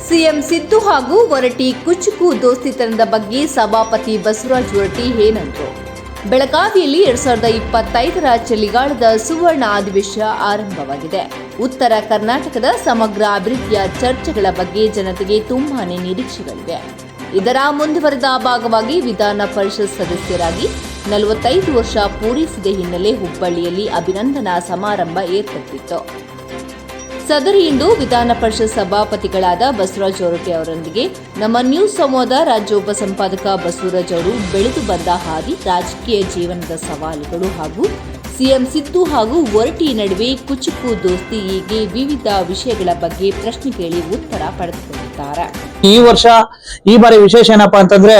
CM Siddu ಹಾಗೂ ಹೊರಟ್ಟಿ ಕುಚುಕು ದೋಸ್ತಿತನದ ಬಗ್ಗೆ ಸಭಾಪತಿ ಬಸವರಾಜ ಹೊರಟ್ಟಿ ಏನಂದ್ರು? ಬೆಳಗಾವಿಯಲ್ಲಿ 2025ರ ಚಳಿಗಾಲದ ಸುವರ್ಣ ಅಧಿವೇಶನ ಆರಂಭವಾಗಿದೆ. ಉತ್ತರ ಕರ್ನಾಟಕದ ಸಮಗ್ರ ಅಭಿವೃದ್ಧಿಯ ಚರ್ಚೆಗಳ ಬಗ್ಗೆ ಜನತೆಗೆ ತುಂಬಾನೇ ನಿರೀಕ್ಷೆಗಳಿವೆ. ಇದರ ಮುಂದುವರೆದ ಭಾಗವಾಗಿ ವಿಧಾನ ಪರಿಷತ್ ಸದಸ್ಯರಾಗಿ 45 ವರ್ಷ ಪೂರೈಸಿದ ಹಿನ್ನೆಲೆ ಹುಬ್ಬಳ್ಳಿಯಲ್ಲಿ ಅಭಿನಂದನಾ ಸಮಾರಂಭ ಏರ್ಪಟ್ಟಿತ್ತು. ಸದರಿಯಿಂದ ವಿಧಾನ ಪರಿಷತ್ ಸಭಾಪತಿಗಳಾದ ಬಸವರಾಜ ಹೊರಟ್ಟಿ ಅವರೊಂದಿಗೆ ನಮ್ಮ ನ್ಯೂಸ್ ಸಂವಾದ ರಾಜ್ಯ ಉಪಸಂಪಾದಕ ಬಸವರಾಜ್ ಅವರು ಬೆಳೆದು ಬಂದ ಹಾದಿ, ರಾಜಕೀಯ ಜೀವನದ ಸವಾಲುಗಳು ಹಾಗೂ ಸಿಎಂ ಸಿದ್ದು ಹಾಗೂ ಹೊರಟ್ಟಿ ನಡುವೆ ಕುಚುಕು ದೋಸ್ತಿ ಹೀಗೆ ವಿವಿಧ ವಿಷಯಗಳ ಬಗ್ಗೆ ಪ್ರಶ್ನೆ ಕೇಳಿ ಉತ್ತರ ಪಡೆದುಕೊಂಡಿದ್ದಾರೆ. ಈ ಬಾರಿ ವಿಶೇಷ ಏನಪ್ಪಾ ಅಂತಂದ್ರೆ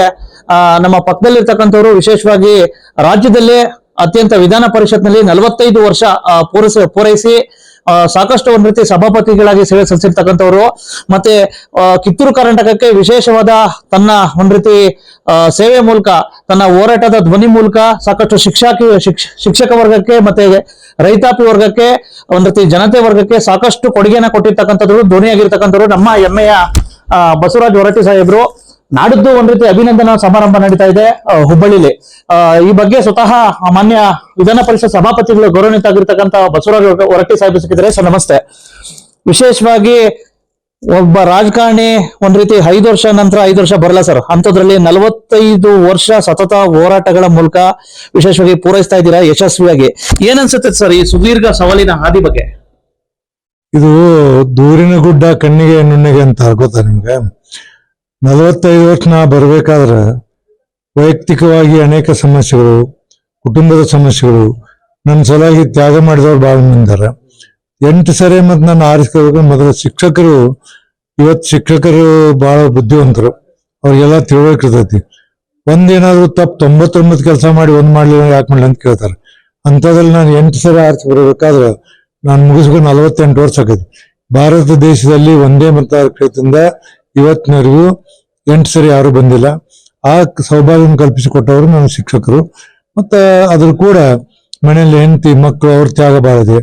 ನಮ್ಮ ಪಕ್ಕದಲ್ಲಿರ್ತಕ್ಕಂಥವ್ರು ವಿಶೇಷವಾಗಿ ರಾಜ್ಯದಲ್ಲೇ ಅತ್ಯಂತ ವಿಧಾನ ಪರಿಷತ್ನಲ್ಲಿ 45 ವರ್ಷ ಪೂರೈಸಿ ಸಾಕಷ್ಟು ಒಂದ್ ರೀತಿ ಸಭಾಪತಿಗಳಾಗಿ ಸೇವೆ ಸಲ್ಲಿಸಿರ್ತಕ್ಕಂಥವ್ರು, ಮತ್ತೆ ಕಿತ್ತೂರು ಕರ್ನಾಟಕಕ್ಕೆ ವಿಶೇಷವಾದ ತನ್ನ ಒಂದ್ ರೀತಿ ಸೇವೆ ಮೂಲಕ, ತನ್ನ ಹೋರಾಟದ ಧ್ವನಿ ಮೂಲಕ ಸಾಕಷ್ಟು ಶಿಕ್ಷಕ ವರ್ಗಕ್ಕೆ ಮತ್ತೆ ರೈತಾಪಿ ವರ್ಗಕ್ಕೆ, ಒಂದ್ ರೀತಿ ಜನತೆ ವರ್ಗಕ್ಕೆ ಸಾಕಷ್ಟು ಕೊಡುಗೆಯನ್ನ ಕೊಟ್ಟಿರ್ತಕ್ಕಂಥವ್ರು, ಧ್ವನಿಯಾಗಿರ್ತಕ್ಕಂಥವ್ರು ನಮ್ಮ ಹೆಮ್ಮೆಯ ಬಸವರಾಜ ಹೊರಟ್ಟಿ ಸಾಹೇಬ್ರು. ನಾಡಿದ್ದು ಒಂದ್ ರೀತಿ ಅಭಿನಂದನಾ ಸಮಾರಂಭ ನಡೀತಾ ಇದೆ ಹುಬ್ಬಳ್ಳಿಲಿ. ಈ ಬಗ್ಗೆ ಸ್ವತಃ ಮಾನ್ಯ ವಿಧಾನ ಪರಿಷತ್ ಸಭಾಪತಿಗಳು ಗೌರವಾನ್ವಿತ ಆಗಿರ್ತಕ್ಕಂಥ ಬಸವರಾಜ ಹೊರಟ್ಟಿ ಸಾಹೇಬ್ ಸಿಕ್ಕಿದ್ದಾರೆ. ಸರ್ ನಮಸ್ತೆ. ವಿಶೇಷವಾಗಿ ಒಬ್ಬ ರಾಜಕಾರಣಿ ಒಂದ್ ರೀತಿ 5 ವರ್ಷ ನಂತರ 5 ವರ್ಷ ಬರಲ್ಲ ಸರ್, ಅಂಥದ್ರಲ್ಲಿ 45 ವರ್ಷ ಸತತ ಹೋರಾಟಗಳ ಮೂಲಕ ವಿಶೇಷವಾಗಿ ಪೂರೈಸ್ತಾ ಇದ್ದೀರಾ ಯಶಸ್ವಿಯಾಗಿ. ಏನನ್ಸುತ್ತೆ ಸರ್ ಈ ಸುದೀರ್ಘ ಸವಾಲಿನ ಹಾದಿ ಬಗ್ಗೆ? ಇದು ದೂರಿನ ಗುಡ್ಡ ಕಣ್ಣಿಗೆ ನುಣ್ಣಿಗೆ ಅಂತ ಗೊತ್ತಾ ನಿಮ್ಗೆ? 45 ವರ್ಷ ನಾ ಬರ್ಬೇಕಾದ್ರೆ ವೈಯಕ್ತಿಕವಾಗಿ ಅನೇಕ ಸಮಸ್ಯೆಗಳು, ಕುಟುಂಬದ ಸಮಸ್ಯೆಗಳು, ನನ್ನ ಸಲುವಾಗಿ ತ್ಯಾಗ ಮಾಡಿದವ್ರು ಭಾಳ ಮಂದಿದ್ದಾರೆ. 8 ಸರಿ ಮತ್ತು ನಾನು ಆರಿಸ್ಕೋಬೇಕು. ಮೊದಲು ಶಿಕ್ಷಕರು, ಇವತ್ತು ಶಿಕ್ಷಕರು ಬಹಳ ಬುದ್ಧಿವಂತರು, ಅವ್ರಿಗೆಲ್ಲ ತಿಳುವಳಿಕೆ. ಒಂದೇನಾದ್ರು ತಪ್ಪು 99 ಕೆಲಸ ಮಾಡಿ ಒಂದ್ ಮಾಡ್ಲಿಲ್ಲ ಯಾಕೆ ಮಾಡಲಿ ಅಂತ ಕೇಳ್ತಾರೆ. ಅಂಥದ್ರಲ್ಲಿ ನಾನು 8 ಸರಿ ಆರಿಸಿ ಬರಬೇಕಾದ್ರೆ ನಾನು ಮುಗಿಸ್ಕೊಂಡು 48 ವರ್ಷ ಆಗೈತಿ. ಭಾರತ ದೇಶದಲ್ಲಿ ಒಂದೇ ಮತಕ್ಷೇತ್ರದಿಂದ ಇವತ್ತಿನವರೆಗೂ 8 ಸರಿ ಯಾರು ಬಂದಿಲ್ಲ. ಆ ಸೌಭಾಗ್ಯವನ್ನು ಕಲ್ಪಿಸಿಕೊಟ್ಟವರು ನನ್ನ ಶಿಕ್ಷಕರು. ಮತ್ತೆ ಅದ್ರ ಕೂಡ ಮನೆಯಲ್ಲಿ ಹೆಂಡತಿ ಮಕ್ಕಳು ಅವ್ರ ತ್ಯಾಗ ಬಾಳಿದೆ.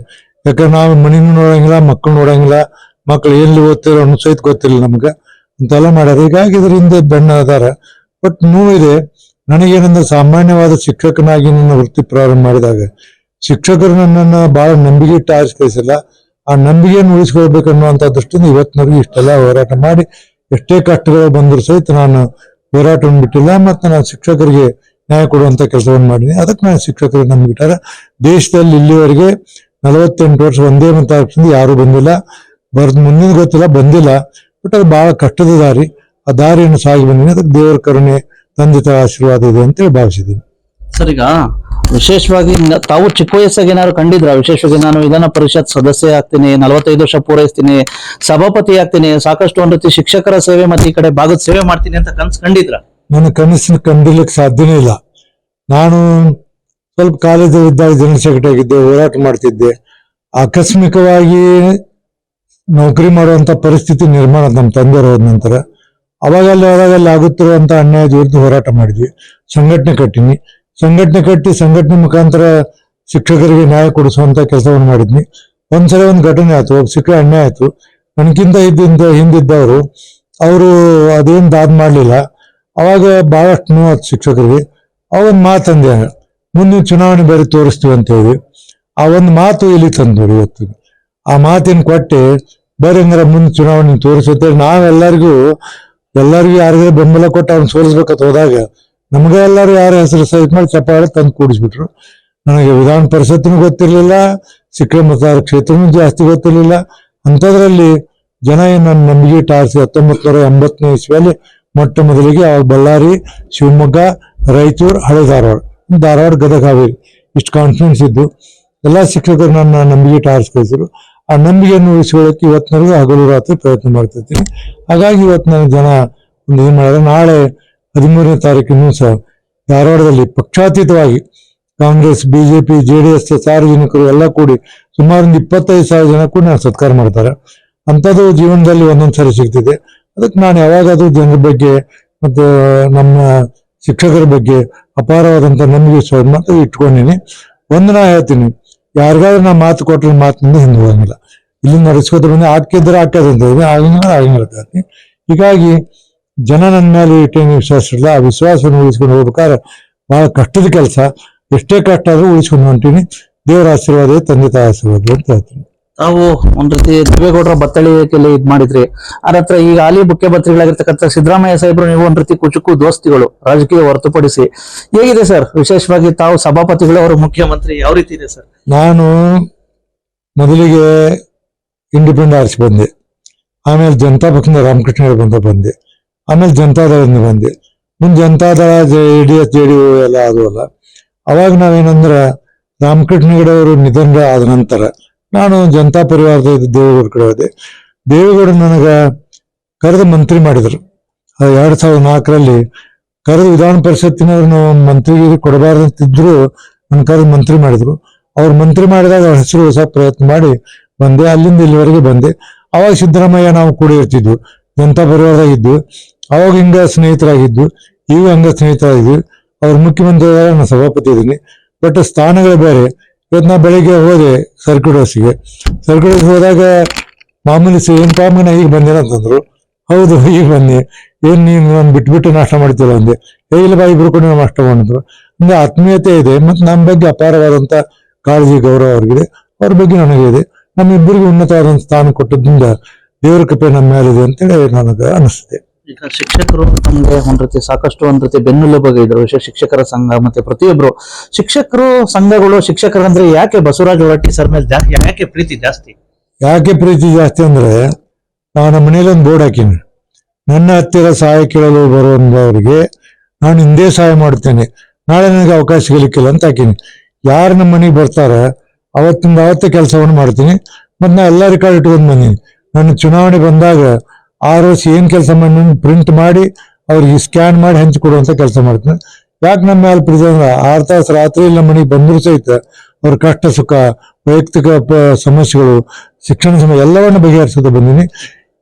ಯಾಕಂದ್ರೆ ನಾವು ಮನೆನೂ ನೋಡಂಗಿಲ್ಲ, ಮಕ್ಕಳು ನೋಡಂಗಿಲ್ಲ, ಮಕ್ಕಳು ಎಲ್ಲಿ ಓದ್ತಿರೋ ಅನ್ನೋ ಸಹಿತ ಗೊತ್ತಿಲ್ಲ ನಮ್ಗೆ, ಅಂತೆಲ್ಲ ಮಾಡ್ಯಾರ. ಹೀಗಾಗಿ ಇದರಿಂದ ಬೆನ್ನ ಅದಾರ. ಬಟ್ ನೋವಿದೆ ನನಗೇನಂದ್ರೆ, ಸಾಮಾನ್ಯವಾದ ಶಿಕ್ಷಕನಾಗಿ ನನ್ನ ವೃತ್ತಿ ಪ್ರಾರಂಭ ಮಾಡಿದಾಗ ಶಿಕ್ಷಕರು ನನ್ನನ್ನು ಬಹಳ ನಂಬಿಕೆ ಇಟ್ಟು ಆರಿಸಿ ಕಳಿಸಿಲ್ಲ. ಆ ನಂಬಿಕೆಯನ್ನು ಉಳಿಸ್ಕೊಳ್ಬೇಕನ್ನುವಂಥ ದೃಷ್ಟಿಯಿಂದ ಇವತ್ತಿನವರೆಗೂ ಇಷ್ಟೆಲ್ಲ ಹೋರಾಟ ಮಾಡಿ, ಎಷ್ಟೇ ಕಷ್ಟಗಳು ಬಂದರೂ ಸಹಿತ ನಾನು ಹೋರಾಟವನ್ನು ಬಿಟ್ಟಿಲ್ಲ. ಮತ್ತು ನಾನು ಶಿಕ್ಷಕರಿಗೆ ನ್ಯಾಯ ಕೊಡುವಂತ ಕೆಲಸವನ್ನು ಮಾಡಿದ್ದೀನಿ. ಅದಕ್ಕೆ ನಾನು ಶಿಕ್ಷಕರಿಗೆ ನಂಬಿಬಿಟ್ಟಾರೆ. ದೇಶದಲ್ಲಿ ಇಲ್ಲಿವರೆಗೆ 48 ವರ್ಷ ಒಂದೇ ಮತದಿಂದ ಯಾರು ಬಂದಿಲ್ಲ. ಮುಂದಿನ ಗೊತ್ತಿಲ್ಲ, ಬಂದಿಲ್ಲ. ಬಟ್ ಅದು ಬಹಳ ಕಷ್ಟದ ದಾರಿ. ಆ ದಾರಿಯನ್ನು ಸಾಗಿ ಬಂದಿದ್ದೀನಿ. ಅದಕ್ಕೆ ದೇವರ ಕರುಣೆ, ತಂದೆ ತಾಯಿ ಆಶೀರ್ವಾದ ಇದೆ ಅಂತೇಳಿ ಭಾವಿಸಿದ್ದೀನಿ. ಸರ್, ಈಗ ವಿಶೇಷವಾಗಿ ತಾವು ಚಿಕ್ಕ ವಯಸ್ಸಾಗಿ ಏನಾದ್ರು ಕಂಡಿದ್ರ? ವಿಶೇಷವಾಗಿ ನಾನು ವಿಧಾನ ಪರಿಷತ್ ಸದಸ್ಯ ಆಗ್ತೀನಿ, 45 ವರ್ಷ ಪೂರೈಸ್ತೀನಿ, ಸಭಾಪತಿ ಆಗ್ತೀನಿ, ಸಾಕಷ್ಟು ಒಂದ್ ರೀತಿ ಶಿಕ್ಷಕರ ಸೇವೆ ಮತ್ತೆ ಈ ಕಡೆ ಭಾಗದ ಸೇವೆ ಮಾಡ್ತೀನಿ ಅಂತ ಕನಸು ಕಂಡಿದ್ರ? ನನ್ನ ಕನಸಿನ ಕಂಡಿಲಿಕ್ಕೆ ಸಾಧ್ಯನೇ ಇಲ್ಲ. ನಾನು ಸ್ವಲ್ಪ ಕಾಲೇಜಲ್ಲಿ ಇದ್ದಾಗ ಜನರಲ್ ಸೆಕ್ರೆಟರಿ ಆಗಿದ್ದೆ, ಹೋರಾಟ ಮಾಡ್ತಿದ್ದೆ. ಆಕಸ್ಮಿಕವಾಗಿ ನೌಕರಿ ಮಾಡುವಂತ ಪರಿಸ್ಥಿತಿ ನಿರ್ಮಾಣ ನಮ್ಮ ತಂದೆಯವರು ಹೋದ ನಂತರ. ಅವಾಗಲ್ಲಿ ಆಗುತ್ತಿರುವಂತ ಅನ್ಯಾಯದ ವಿರುದ್ಧ ಹೋರಾಟ ಮಾಡಿದ್ವಿ. ಸಂಘಟನೆ ಕಟ್ಟಿ ಸಂಘಟನೆ ಮುಖಾಂತರ ಶಿಕ್ಷಕರಿಗೆ ನ್ಯಾಯ ಕೊಡಿಸುವಂತ ಕೆಲಸವನ್ನು ಮಾಡಿದ್ನಿ. ಒಂದ್ಸಲ ಒಂದು ಘಟನೆ ಆಯ್ತು, ಒಬ್ಬ ಶಿಕ್ಷಕ ಅನ್ಯಾಯ ಆಯ್ತು. ನನಗಿಂತ ಹಿಂದಿದ್ದವರು ಅವರು ಅದೇನ್ ದಾದ್ ಮಾಡ್ಲಿಲ್ಲ. ಅವಾಗ ಬಹಳಷ್ಟು ನೋವು ಶಿಕ್ಷಕರಿಗೆ. ಅವೊಂದು ಮಾತಂದೆ, ಮುಂದಿನ ಚುನಾವಣೆ ಬೇರೆ ತೋರಿಸ್ತೀವಿ ಅಂತ ಹೇಳಿ. ಆ ಒಂದು ಮಾತು ಇಲ್ಲಿ ತಂದ್ರು. ಇವತ್ತು ಆ ಮಾತಿನ ಕೊಟ್ಟೆ ಬೇರೆ ಹಂಗಾರ ಮುಂದೆ ಚುನಾವಣೆ ತೋರಿಸುತ್ತೆ. ನಾವೆಲ್ಲರಿಗೂ ಯಾರಿಗಾರ ಬೆಂಬಲ ಕೊಟ್ಟು ಅವ್ನು ಸೋಲಿಸ್ಬೇಕಂತ ಹೋದಾಗ ನಮ್ಗೆ ಎಲ್ಲರೂ ಯಾರ ಹೆಸರು ಸಹಿತ ಮಾಡಿ ಚಪ್ಪಾಳೆ ತಂದು ಕೂಡಿಸ್ಬಿಟ್ರು. ನನಗೆ ವಿಧಾನ ಪರಿಷತ್ನೂ ಗೊತ್ತಿರ್ಲಿಲ್ಲ, ಶಿಕ್ಷಣ ಮತದಾರ ಕ್ಷೇತ್ರನೂ ಜಾಸ್ತಿ ಗೊತ್ತಿರ್ಲಿಲ್ಲ. ಅಂಥದ್ರಲ್ಲಿ ಜನ ನನ್ನ ನಂಬಿಕೆ ಟಾರಿಸಿ 1980ನೇ ಇಸ್ವಿಯಲ್ಲಿ ಮೊಟ್ಟ ಮೊದಲಿಗೆ ಅವಾಗ ಬಳ್ಳಾರಿ, ಶಿವಮೊಗ್ಗ, ರಾಯಚೂರು, ಹಳೆ ಧಾರವಾಡ, ಗದಗ, ಹಾವೇರಿ ಇಷ್ಟು ಕಾನ್ಫಿಡೆನ್ಸ್ ಇದ್ದು ಎಲ್ಲ ಶಿಕ್ಷಕರು ನನ್ನ ನಂಬಿಕೆ ಟಾರಿಸಿ ಕಳಿಸಿದ್ರು. ಆ ನಂಬಿಕೆಯನ್ನು ಉಳಿಸ್ಕೊಳ್ಳೋಕೆ ಇವತ್ತಿನವರೆಗೂ ಹಗಲು ರಾತ್ರಿ ಪ್ರಯತ್ನ ಮಾಡ್ತಿರ್ತೀನಿ. ಹಾಗಾಗಿ ಇವತ್ತು ನನಗೆ ಜನ ಒಂದು ಏನು ಮಾಡಿದ್ರೆ, ನಾಳೆ 13ನೇ ತಾರೀಕಿನೂ ಸಹ ಧಾರವಾಡದಲ್ಲಿ ಪಕ್ಷಾತೀತವಾಗಿ ಕಾಂಗ್ರೆಸ್, ಬಿಜೆಪಿ, JDS ಸಾರ್ವಜನಿಕರು ಎಲ್ಲ ಕೂಡಿ ಸುಮಾರು 25,000 ಜನ ಕೂಡ ನಾನು ಸತ್ಕಾರ ಮಾಡ್ತಾರೆ. ಅಂಥದ್ದು ಜೀವನದಲ್ಲಿ ಒಂದೊಂದ್ಸರಿ ಸಿಗ್ತಿದೆ. ಅದಕ್ಕೆ ನಾನು ಯಾವಾಗಾದ್ರೂ ಜನರ ಬಗ್ಗೆ ಮತ್ತು ನಮ್ಮ ಶಿಕ್ಷಕರ ಬಗ್ಗೆ ಅಪಾರವಾದಂಥ ನಂಬಿಕೆ ಮಾತ್ರ ಇಟ್ಕೊಂಡಿನಿ. ನಾ ಹೇಳ್ತೀನಿ, ಯಾರಿಗಾದ್ರೂ ನಾ ಮಾತು ಕೊಟ್ಟರೆ ಮಾತಿನಿಂದ ಹಿಂದೆ ಹೋಗಂಗಿಲ್ಲ. ಇಲ್ಲಿ ನಡೆಸ್ಕೋತ ಬಂದು ಹಾಕಿದ್ರೆ ಹಾಕೋದಂತ ಆಗಿಲ್ಲ. ಹೀಗಾಗಿ ಜನ ನನ್ನ ಮೇಲೆ ಇಟ್ಟೇನು ವಿಶ್ವಾಸ ಇಲ್ಲ. ಆ ವಿಶ್ವಾಸವನ್ನು ಉಳಿಸ್ಕೊಂಡು ಹೋಗ್ಬೇಕಾದ್ರೆ ಬಹಳ ಕಷ್ಟದ ಕೆಲಸ. ಎಷ್ಟೇ ಕಷ್ಟ ಆದ್ರೂ ಉಳಿಸ್ಕೊಂಡು ಹೊಂಟೀನಿ. ದೇವರ ಆಶೀರ್ವಾದ, ತಂದೆ ತಾಯಿ ಆಶೀರ್ವಾದ ಅಂತ ಹೇಳ್ತೀನಿ. ತಾವು ಒಂದ್ ರೀತಿ ದೇವೇಗೌಡರ ಬತ್ತಳಿಕೆಯಲ್ಲಿ ಇದ್ ಮಾಡಿದ್ರಿ. ಅದ್ರ ಹತ್ರ ಈಗ ಹಾಲಿ ಮುಖ್ಯಮಂತ್ರಿಗಳಾಗಿರ್ತಕ್ಕಂಥ ಸಿದ್ದರಾಮಯ್ಯ ಸಾಹೇಬ್ರು ನೀವು ಒಂದ್ ರೀತಿ ಕುಚುಕು ದೋಸ್ತಿಗಳು ರಾಜಕೀಯ ಹೊರತುಪಡಿಸಿ. ಹೇಗಿದೆ ಸರ್ ವಿಶೇಷವಾಗಿ ತಾವು ಸಭಾಪತಿಗಳು, ಅವರು ಮುಖ್ಯಮಂತ್ರಿ, ಯಾವ ರೀತಿ ಇದೆ ಸರ್? ನಾನು ಮೊದಲಿಗೆ ಇಂಡಿಪೆಂಡೆಂಟ್ ಆರಿಸಿ ಬಂದೆ, ಆಮೇಲೆ ಜನತಾ ಪಕ್ಷದಿಂದ ರಾಮಕೃಷ್ಣ ಬಂದ ಬಂದೆ, ಆಮೇಲೆ ಜನತಾದಳದಿಂದ ಬಂದೆ. ಮುಂದೆ ಜನತಾದಳ JDS ಎಲ್ಲ ಆದವಲ್ಲ. ಅವಾಗ ನಾವೇನಂದ್ರ ರಾಮಕೃಷ್ಣ ಹೆಗಡೆ ಅವರು ನಿಧನ ಆದ ನಂತರ ನಾನು ಜನತಾ ಪರಿವಾರದ ದೇವೇಗೌಡ ಕಡೆ ಹೋದೆ. ದೇವೇಗೌಡ ನನಗ ಕರೆದು ಮಂತ್ರಿ ಮಾಡಿದ್ರು. 2004ರಲ್ಲಿ ಕರೆದು ವಿಧಾನ ಪರಿಷತ್ತಿನವ್ರು ಮಂತ್ರಿಗೆ ಕೊಡಬಾರ್ದಂತಿದ್ರು, ನನ್ನ ಕರೆದು ಮಂತ್ರಿ ಮಾಡಿದ್ರು. ಅವ್ರು ಮಂತ್ರಿ ಮಾಡಿದಾಗ ಅವ್ರ ಹೆಸರು ಹೊಸ ಪ್ರಯತ್ನ ಮಾಡಿ ಬಂದೆ. ಅಲ್ಲಿಂದ ಇಲ್ಲಿವರೆಗೆ ಬಂದೆ. ಅವಾಗ ಸಿದ್ದರಾಮಯ್ಯ ನಾವು ಕೂಡ ಇರ್ತಿದ್ವು, ಜನತಾ ಪರಿವಾರದಾಗಿದ್ದು. ಅವಾಗ ಹಿಂಗ ಸ್ನೇಹಿತರಾಗಿದ್ದು, ಈಗ ಹಂಗ ಸ್ನೇಹಿತರಾಗಿದ್ವಿ. ಅವ್ರು ಮುಖ್ಯಮಂತ್ರಿ ನಾನು ಸಭಾಪತಿ ಇದ್ದೀನಿ. ಬಟ್ ಸ್ಥಾನಗಳು ಬೇರೆ. ಇವತ್ತು ನಾ ಬೆಳಿಗ್ಗೆ ಹೋದೆ ಸರ್ಕ್ಯೂಟ್ ಹೌಸ್ಗೆ ಹೋದಾಗ ಮಾಮೂಲಿ ಏನ್ ಪಾಮನ ಈಗ ಬಂದೇನ ಅಂತಂದ್ರು. ಹೌದು ಈಗ ಬಂದೆ. ಏನ್ ನೀನು ನಾನು ಬಿಟ್ಬಿಟ್ಟು ನಾಷ್ಟ ಮಾಡ್ತಿಲ್ಲ ಅಂದೆ. ಇಲ್ಲ ಬಾ ಇಬ್ರು ಕೂಡ ನಾಷ್ಟ ಮಾಡಿದ್ರು. ಹಂಗೆ ಆತ್ಮೀಯತೆ ಇದೆ. ಮತ್ತೆ ನಮ್ಮ ಬಗ್ಗೆ ಅಪಾರವಾದಂತ ಕಾಳಜಿ, ಗೌರವ ಅವ್ರಿಗಿದೆ, ಅವ್ರ ಬಗ್ಗೆ ನನಗೆ ಇದೆ. ನಮ್ಮಿಬ್ಬರಿಗೂ ಉನ್ನತವಾದಂತ ಸ್ಥಾನ ಕೊಟ್ಟದ್ರಿಂದ ದೇವರ ಕೃಪೆ ನಮ್ಮ ಮೇಲಿದೆ ಅಂತೇಳಿ ನನಗೆ ಅನಿಸ್ತದೆ. ಈಗ ಶಿಕ್ಷಕರು ನಮ್ಗೆ ಒಂದ್ ರೀತಿ ಸಾಕಷ್ಟು ಒಂದ್ ರೀತಿ ಬೆನ್ನೆಲುಬಾಗಿ ಇದ್ರು. ವಿಶೇಷ ಶಿಕ್ಷಕರ ಸಂಘ ಮತ್ತೆ ಪ್ರತಿಯೊಬ್ರು ಶಿಕ್ಷಕರು ಸಂಘಗಳು ಶಿಕ್ಷಕರಂದ್ರೆ ಯಾಕೆ ಬಸವರಾಜ ಹೊರಟ್ಟಿ ಸರ್ ಮೇಲೆ ಯಾಕೆ ಪ್ರೀತಿ ಜಾಸ್ತಿ? ಯಾಕೆ ಪ್ರೀತಿ ಜಾಸ್ತಿ ಅಂದ್ರೆ, ನಾನು ನಮ್ಮ ಮನೇಲಿ ಒಂದು ಬೋರ್ಡ್ ಹಾಕೀನಿ. ನನ್ನ ಹತ್ತಿರ ಸಹಾಯ ಕೇಳಲು ಬರುವವರಿಗೆ ನಾನು ಹಿಂದೆ ಸಹಾಯ ಮಾಡ್ತೇನೆ, ನಾಳೆ ನನಗೆ ಅವಕಾಶ ಸಿಗಲಿಕ್ಕಿಲ್ಲ ಅಂತ ಹಾಕೀನಿ. ಯಾರು ನಮ್ಮ ಮನೆಗೆ ಬರ್ತಾರ ಅವತ್ತಿಂದ ಅವತ್ತೇ ಕೆಲಸವನ್ನು ಮಾಡ್ತೀನಿ. ಮತ್ತೆ ನಾ ಎಲ್ಲ ರೆಕಾರ್ಡ್ ಇಟ್ಕೊಂಡು ಬಂದೀನಿ. ನನ್ನ ಚುನಾವಣೆ ಬಂದಾಗ 6 ವರ್ಷ ಏನ್ ಕೆಲಸ ಮಾಡಿ ಪ್ರಿಂಟ್ ಮಾಡಿ ಅವ್ರಿಗೆ ಸ್ಕ್ಯಾನ್ ಮಾಡಿ ಹಂಚಿಕೊಡುವಂತ ಕೆಲಸ ಮಾಡ್ತೀನಿ. ಯಾಕೆ ನಮ್ಮ ಮೇಲೆ ಪ್ರೀತಿ ಅಂದ್ರೆ 6 ತಾಸು ರಾತ್ರಿ ನಮ್ಮ ಮನೆಗೆ ಬಂದರೂ ಸಹಿತ ಅವ್ರ ಕಷ್ಟ ಸುಖ, ವೈಯಕ್ತಿಕ ಸಮಸ್ಯೆಗಳು, ಶಿಕ್ಷಣ ಸಮಸ್ಯೆ ಎಲ್ಲವನ್ನ ಬಗೆಹರಿಸೋದು ಬಂದೀನಿ.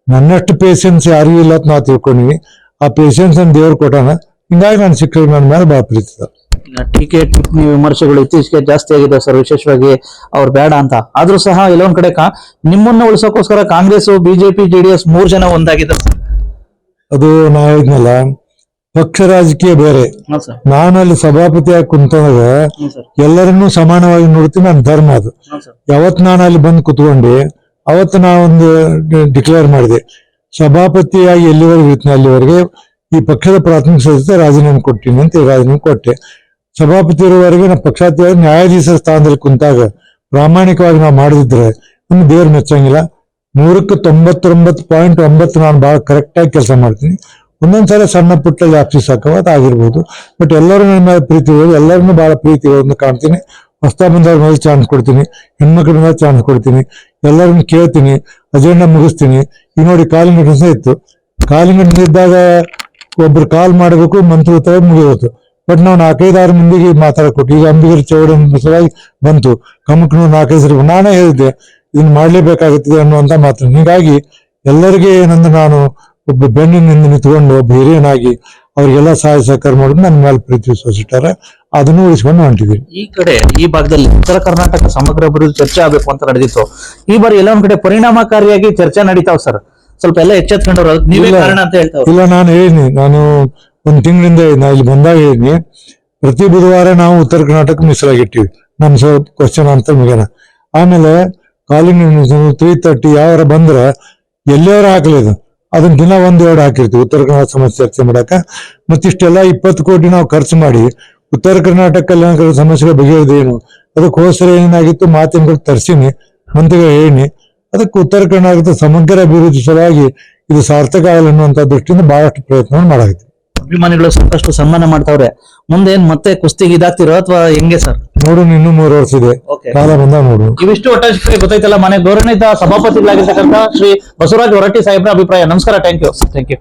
ನನ್ನಷ್ಟು ಪೇಷನ್ಸ್ ಯಾರಿಗೂ ಇಲ್ಲ ಅಂತ ನಾವು ತಿಳ್ಕೊಂಡಿನಿ. ಆ ಪೇಷನ್ಸ್ ಅನ್ನು ದೇವ್ರು ಕೊಟ್ಟಾನ. ಹಿಂಗಾಗಿ ನಾನು ಶಿಕ್ಷಕರು ನನ್ನ ಮೇಲೆ ಬಹಳ ಪ್ರೀತಿ. ಟೀಕೆ ಟಿಪ್ಪಣಿ ವಿಮರ್ಶೆಗಳು ಇತ್ತೀಚೆಗೆ ಜಾಸ್ತಿ ಆಗಿದೆ ಸರ್, ವಿಶೇಷವಾಗಿ ಅವ್ರು ಬೇಡ ಅಂತ. ಆದ್ರೂ ಸಹ ಎಲ್ಲೊಂದ್ ಕಡೆ ನಿಮ್ಮನ್ನ ಉಳಿಸೋಕೋಸ್ಕರ ಕಾಂಗ್ರೆಸ್, ಬಿಜೆಪಿ, JDS 3 ಜನ ಒಂದಾಗಿದ್ದಾರೆ ಸರ್. ಅದು ನಾ ಹೇಳಿದ್ನಲ್ಲ, ಪಕ್ಷ ರಾಜಕೀಯ ಬೇರೆ. ನಾನು ಅಲ್ಲಿ ಸಭಾಪತಿಯಾಗಿ ಕುಂತಾಗ ಎಲ್ಲರನ್ನೂ ಸಮಾನವಾಗಿ ನೋಡ್ತೀನಿ. ನನ್ನ ಧರ್ಮ ಅದು. ಯಾವತ್ ನಾನು ಅಲ್ಲಿ ಬಂದು ಕುತ್ಕೊಂಡೆ ಅವತ್ತು ನಾವೊಂದು ಡಿಕ್ಲೇರ್ ಮಾಡಿದೆ, ಸಭಾಪತಿಯಾಗಿ ಎಲ್ಲಿವರೆಗೆ ಇರ್ತೀನಿ ಅಲ್ಲಿವರೆಗೆ ಈ ಪಕ್ಷದ ಪ್ರಾಥಮಿಕ ಸದಸ್ಯ ರಾಜೀನಾಮೆ ಕೊಡ್ತೀನಿ ಅಂತ ರಾಜೀನಾಮೆ ಕೊಟ್ಟೆ. ಸಭಾಪತಿ ಇರುವವರೆಗೆ ನಾವು ಪಕ್ಷಾತೀತ ನ್ಯಾಯಾಧೀಶ ಸ್ಥಾನದಲ್ಲಿ ಕುಂತಾಗ ಪ್ರಾಮಾಣಿಕವಾಗಿ ನಾವು ಮಾಡಿದ್ರೆ ನಮ್ಗೆ ದೇವ್ರು ಮೆಚ್ಚಂಗಿಲ್ಲ. 100ಕ್ಕೆ 99.9 ನಾನು ಬಹಳ ಕರೆಕ್ಟ್ ಆಗಿ ಕೆಲಸ ಮಾಡ್ತೀನಿ. ಒಂದೊಂದ್ಸಲ ಸಣ್ಣ ಪುಟ್ಟ ಲ್ಯಾಪ್ಸಿಸ್ ಆಗಿರ್ಬೋದು. ಬಟ್ ಎಲ್ಲರೂ ನನ್ನ ಮೇಲೆ ಪ್ರೀತಿ ಇರೋದು, ಎಲ್ಲರನ್ನೂ ಬಹಳ ಪ್ರೀತಿ ಇರೋದನ್ನ ಕಾಣ್ತೀನಿ. ಹೊಸ ಬಂದವ್ರ ಮೇಲೆ ಚಾನ್ಸ್ ಕೊಡ್ತೀನಿ, ಹೆಣ್ಮಕ್ಳ ಮೇಲೆ ಚಾನ್ಸ್ ಕೊಡ್ತೀನಿ, ಎಲ್ಲರನ್ನು ಕೇಳ್ತೀನಿ, ಅಜೆಂಡಾ ಮುಗಿಸ್ತೀನಿ. ಈಗ ನೋಡಿ ಕಾಲಿಂಗ್ ಅಟೆನ್ಸ್ ಇತ್ತು. ಕಾಲಿಂಗ್ ಅಟೆನ್ಸ್ ಇದ್ದಾಗ ಒಬ್ರು ಕಾಲ್ ಮಾಡಬೇಕು, ಮಂತ್ರಿ ಉತ್ತರ ಮುಗಿದೋತು. ಬಟ್ ನಾವು 4-5-6 ಮಂದಿಗೆ ಮಾತಾಡಕೊಟ್ಟು ಈಗ ಅಂಬಿಗರ ಚೌಡ ಸಲುವಾಗಿ ಬಂತು. ಕಮಕ್ನು 4-5 ಸರಿ ನಾನೇ ಹೇಳಿದ್ದೆ ಇದನ್ನ ಮಾಡ್ಲೇಬೇಕಾಗುತ್ತದೆ ಅನ್ನುವಂತ ಮಾತು. ಹೀಗಾಗಿ ಎಲ್ಲರಿಗೆ ಏನಂದ್ರೆ ನಾನು ಒಬ್ಬ ಬೆನ್ನಿನಿಂದ ನಿಂತ್ಕೊಂಡು ಒಬ್ಬ ಹಿರಿಯನಾಗಿ ಅವ್ರಿಗೆಲ್ಲ ಸಹಾಯ ಸಹಕಾರ ಮಾಡೋದು ನನ್ನ ಮೇಲೆ ಪ್ರೀತಿ ವಿಶ್ವಾಸ ಇಟ್ಟಾರೆ. ಅದನ್ನು ಉಳಿಸ್ಕೊಂಡು ಹೊಂಟಿದ್ದೀನಿ. ಈ ಕಡೆ ಈ ಭಾಗದಲ್ಲಿ ಉತ್ತರ ಕರ್ನಾಟಕ ಸಮಗ್ರ ಅಭಿವೃದ್ಧಿ ಚರ್ಚೆ ಆಗ್ಬೇಕು ಅಂತ ನಡೆದಿತ್ತು. ಈ ಬಾರಿ ಎಲ್ಲ ಒಂದ್ ಕಡೆ ಪರಿಣಾಮಕಾರಿಯಾಗಿ ಚರ್ಚೆ ನಡೀತಾವ್ ಸರ್. ಸ್ವಲ್ಪ ಎಲ್ಲ ಎಚ್ಚೆತ್ಕೊಂಡವ್ರು ನೀವೇ ಕಾರಣ ಅಂತ ಹೇಳ್ತಾವ್ರು. ಇಲ್ಲ, ನಾನು ಹೇಳಿನಿ, ನಾನು 1 ತಿಂಗಳಿಂದ ನಾ ಇಲ್ಲಿ ಬಂದಾಗ ಹೇಳಿನಿ, ಪ್ರತಿ ಬುಧವಾರ ನಾವು ಉತ್ತರ ಕರ್ನಾಟಕ ಮೀಸಲಾಗಿಟ್ಟಿವಿ. ನಮ್ ಸ್ವಲ್ಪ ಕ್ವಶನ್ ಅಂತ ಮುಗಿಯೋಣ. ಆಮೇಲೆ ಕಾಲಿಂಗ್ 3:30 ಯಾವಾರ ಬಂದ್ರೆ ಎಲ್ಲಿಯವರ ಹಾಕ್ಲಿದು ಅದನ್ನ ದಿನ 1-2 ಹಾಕಿರ್ತೀವಿ ಉತ್ತರ ಕರ್ನಾಟಕ ಸಮಸ್ಯೆ ಚರ್ಚೆ ಮಾಡಕ. ಮತ್ತಿಷ್ಟೆಲ್ಲ 20 ಕೋಟಿ ನಾವು ಖರ್ಚು ಮಾಡಿ ಉತ್ತರ ಕರ್ನಾಟಕ ಕಲ್ಯಾಣ ಸಮಸ್ಯೆಗಳ ಬಗೆಹರಿದೇನು, ಅದಕ್ಕೋಸ್ಕರ ಏನೇನಾಗಿತ್ತು ಮಾತಿನ ತರಿಸಿನಿ, ಮಂತ್ರಿಗಳು ಹೇಳಿನಿ. ಅದಕ್ಕೆ ಉತ್ತರ ಕರ್ನಾಟಕದ ಸಮಗ್ರ ಅಭಿವೃದ್ಧಿ ಸಲುವಾಗಿ ಇದು ಸಾರ್ಥಕ ಆಗಲ್ಲ ಅನ್ನುವಂತ ದೃಷ್ಟಿಯಿಂದ ಬಹಳಷ್ಟು ಪ್ರಯತ್ನ ಮಾಡಾಗಿದೆ. ಅಭಿಮಾನಿಗಳು ಸಾಕಷ್ಟು ಸನ್ಮಾನ ಮಾಡ್ತಾವ್ರೆ. ಮುಂದೆ ಏನ್ ಮತ್ತೆ ಕುಸ್ತಿಗೆ ಇದಾಗ್ತಿರೋ ಅಥವಾ ಹೆಂಗೆ ಸರ್? ನೋಡು, ಇನ್ನೂ 3 ವರ್ಷ ಇದೆ, ಕಾಲ ಬಂದ ನೋಡು. ಇವಿಷ್ಟು ಒಟ್ಟಾಗಿ ಗೊತ್ತಾಯ್ತಲ್ಲ. ಮನೆ ಗೌರವಾನ್ವಿತ ಸಭಾಪತಿಗಳಾಗಿರ್ತಕ್ಕಂಥ ಶ್ರೀ ಬಸವರಾಜ ಹೊರಟ್ಟಿ ಸಾಹೇಬ್ರ ಅಭಿಪ್ರಾಯ. ನಮಸ್ಕಾರ. Thank you.